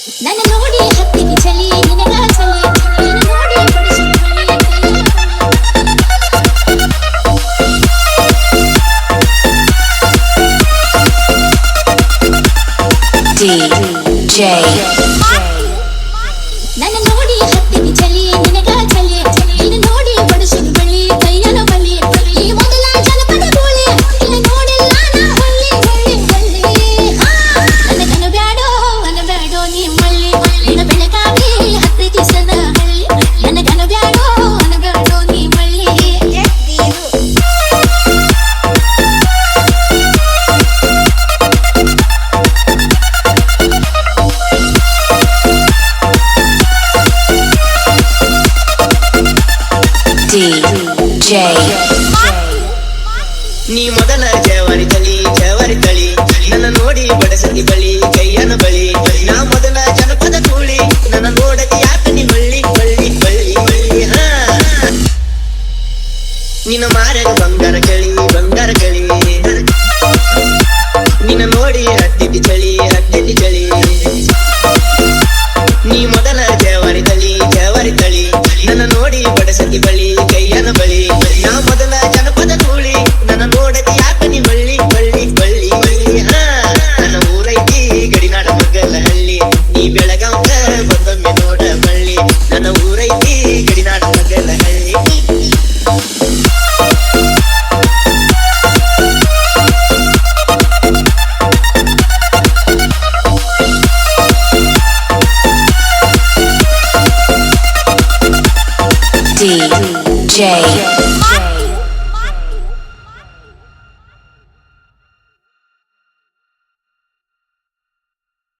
ನನ್ನ ನೋಡಿ ಹತ್ತಿಗೆ ಚಳಿ ನಿನಗ ಚಳಿ ನಿನ್ನ ನೋಡಿ ಬಡಿಸಿ DJ ನನ್ನ ನೋಡಿ ಹತ್ತಿಗೆ ಚಳಿ ನಿನಗ ಚಳಿ ನಿನ್ನ ನೋಡಿ ಬಡಿಸಿ ಬಳಿ ಕೈಯನ ಬಳಿ ಈ ಮೊದಲ ಜನಪದ ಗೋಳಿ ನಿನ್ನ ನೋಡಿಲ್ಲ ನಾ ಹೊಳ್ಳಿ ಹೊಳ್ಳಿ ಹೊಳ್ಳಿ ನನ್ನ ಕನಬ್ಯಾಡೋ ಅನಬ್ಯಾಡೋ ನೀ ಮಳ್ಳಿ ನಿನ್ನ ಬೆಳಕಾಗಿ ಹತ್ತಿಗೆ ಸನ ಹಳ್ಳಿ ನನ್ನ ಕನಬ್ಯಾಡೋ ಅನಬ್ಯಾಡೋ ನೀ ಮಳ್ಳಿ DJ ನೀ ಮೊದಲ ಜವಾರಿ ತಳಿ ನನ್ನ ನೋಡಿ ಬಡಸತಿ ಬಳಿ ಕೈಯನ ಬಳಿ ನಾ ಮೊದಲ ಜನಪದ ಕೂಳಿ ನನ್ನ ನೋಡತಿ ಯಾಕ ನೀ ಬಳ್ಳಿ ಬಳ್ಳಿ ಬಳ್ಳಿ ಬಳ್ಳಿ ನಿನ್ನ ಮಾರ್ಯಾಗ ಬಂಗಾರ ಕಳಿ ನಿನ್ನ ನೋಡಿ ಹತ್ತಿತಿ ಚಳಿ ನೀ ಮೊದಲ ಜವಾರಿ ತಳಿ ನನ್ನ ನೋಡಿ ಬಡಸತಿ ಬಳಿ ಕೈಯನ ಬಳಿ ನಾ ಮೊದಲ ಜನಪದ ಕೂಳಿ ನನ್ನ ನೋಡತಿ ಯಾಕ ನೀ ಬಳ್ಳಿ ಬಳ್ಳಿ ಬಳ್ಳಿ ಬಳ್ಳಿ ನನ್ನ ಊರೈತಿ ಗಡಿನಾಡ ಮಗಲ ಹಳ್ಳಿ ನೀ ಬೆಳಗಾಂಕ ಬಂದೊಮ್ಮೆ ನೋಡ ಬಳ್ಳಿ ನನ್ನ ಊರೈತಿ ಗಡಿನಾಡ ಮಗಲ ಹಳ್ಳಿ DJ